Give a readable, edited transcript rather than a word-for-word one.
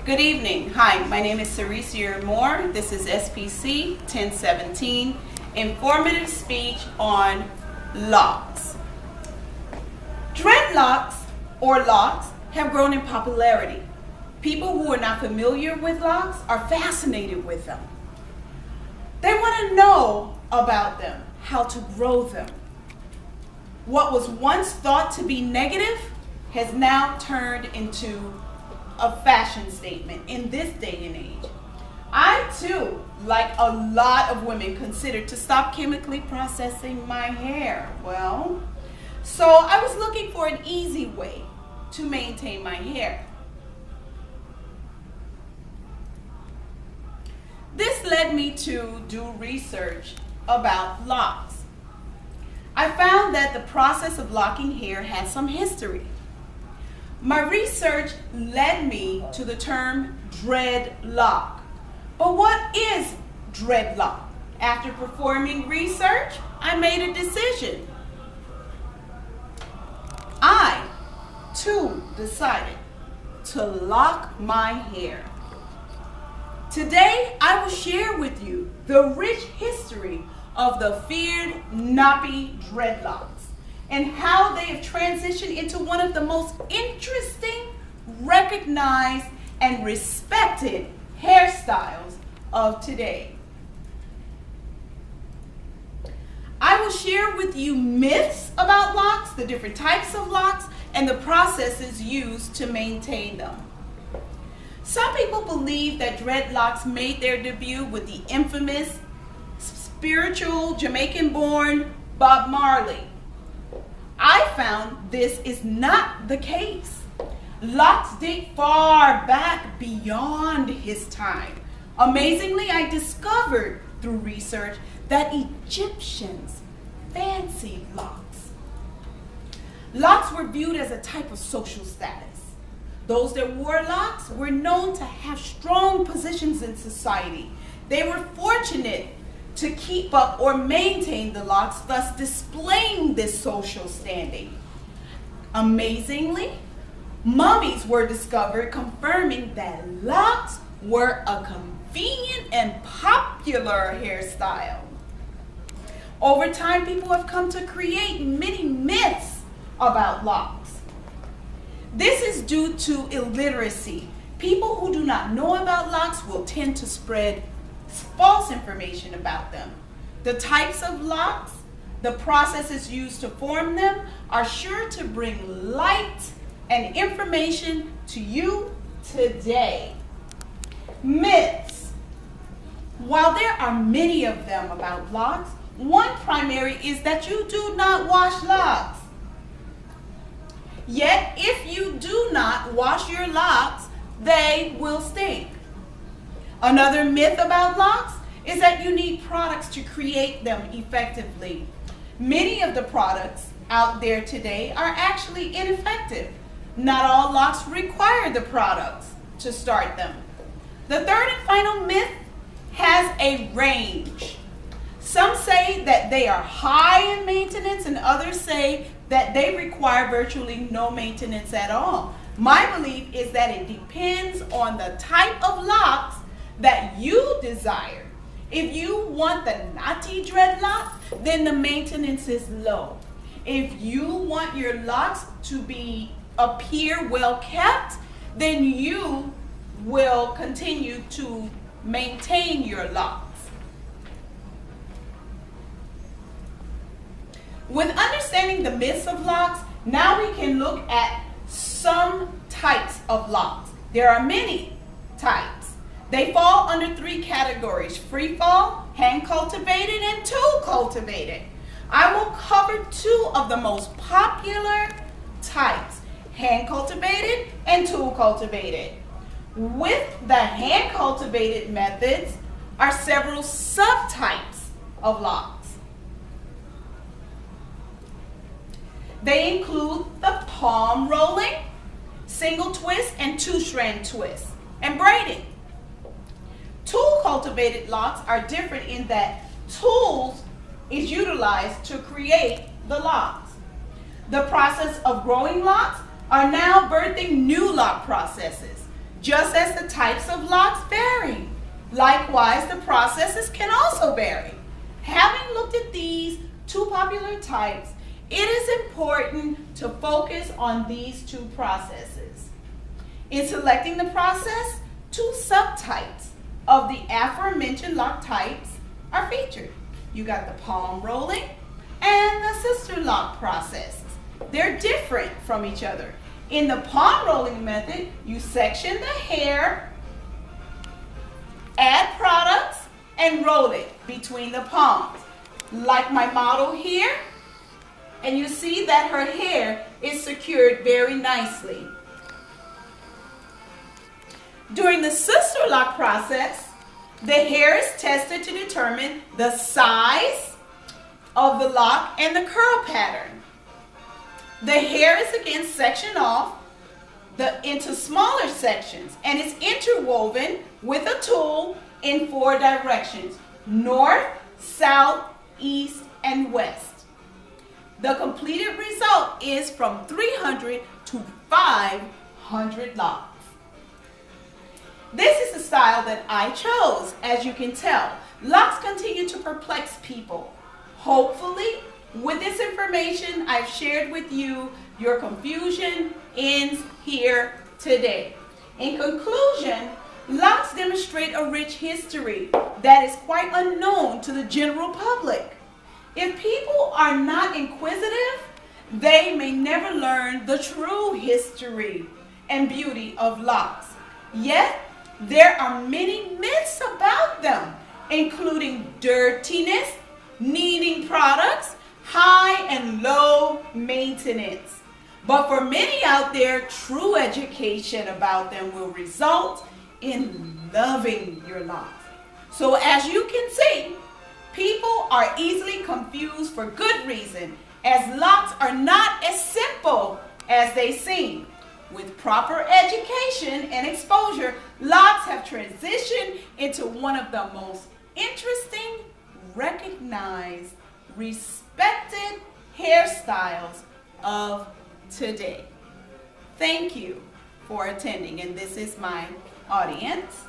Good evening. Hi, my name is Cerise Moore. This is SPC 1017, informative speech on locks. Dreadlocks or locks have grown in popularity. People who are not familiar with locks are fascinated with them. They want to know about them, how to grow them. What was once thought to be negative has now turned into a fashion statement in this day and age. I too, like a lot of women, considered to stop chemically processing my hair. So I was looking for an easy way to maintain my hair. This led me to do research about locks. I found that the process of locking hair had some history. My research led me to the term dreadlock. But what is dreadlock? After performing research, I made a decision. I, too, decided to lock my hair. Today, I will share with you the rich history of the feared nappy dreadlocks and how they have transitioned into one of the most interesting, recognized, and respected hairstyles of today. I will share with you myths about locks, the different types of locks, and the processes used to maintain them. Some people believe that dreadlocks made their debut with the infamous spiritual Jamaican-born Bob Marley. I found this is not the case. Locks date far back beyond his time. Amazingly, I discovered through research that Egyptians fancied locks. Locks were viewed as a type of social status. Those that wore locks were known to have strong positions in society. They were fortunate to keep up or maintain the locks, thus displaying this social standing. Amazingly, mummies were discovered confirming that locks were a convenient and popular hairstyle. Over time, people have come to create many myths about locks. This is due to illiteracy. People who do not know about locks will tend to spread false information about them. The types of locks, the processes used to form them are sure to bring light and information to you today. Myths. While there are many of them about locks, one primary is that you do not wash locks. Yet, if you do not wash your locks, they will stink. Another myth about locks is that you need products to create them effectively. Many of the products out there today are actually ineffective. Not all locks require the products to start them. The third and final myth has a range. Some say that they are high in maintenance and others say that they require virtually no maintenance at all. My belief is that it depends on the type of locks that you desire. If you want the naughty dreadlock, then the maintenance is low. If you want your locks to appear well kept, then you will continue to maintain your locks. With understanding the myths of locks, now we can look at some types of locks. There are many types. They fall under three categories: free fall, hand cultivated, and tool cultivated. I will cover two of the most popular types: hand cultivated and tool cultivated. With the hand cultivated methods are several subtypes of locks. They include the palm rolling, single twist, and two-strand twist, and braiding. Tool cultivated locks are different in that tools is utilized to create the locks. The process of growing locks are now birthing new lock processes. just as the types of locks vary. Likewise, the processes can also vary. Having looked at these two popular types, it is important to focus on these two processes. In selecting the process, two subtypes of the aforementioned lock types are featured. You got the palm rolling and the sister lock processes. They're different from each other. In the palm rolling method, you section the hair, add products, and roll it between the palms. Like my model here, and you see that her hair is secured very nicely. During the sister lock process, the hair is tested to determine the size of the lock and the curl pattern. The hair is again sectioned off into smaller sections, and it's interwoven with a tool in 4 directions: north, south, east, and west. The completed result is from 300 to 500 locks. This is the style that I chose, as you can tell. Locks continue to perplex people. Hopefully, with this information I've shared with you, your confusion ends here today. In conclusion, locks demonstrate a rich history that is quite unknown to the general public. If people are not inquisitive, they may never learn the true history and beauty of locks. Yet, there are many myths about them, including dirtiness, needing products, high and low maintenance. But for many out there, true education about them will result in loving your locks. So as you can see, people are easily confused for good reason, as locks are not as simple as they seem. With proper education and exposure, locks have transitioned into one of the most interesting, recognized, respected hairstyles of today. Thank you for attending, and this is my audience.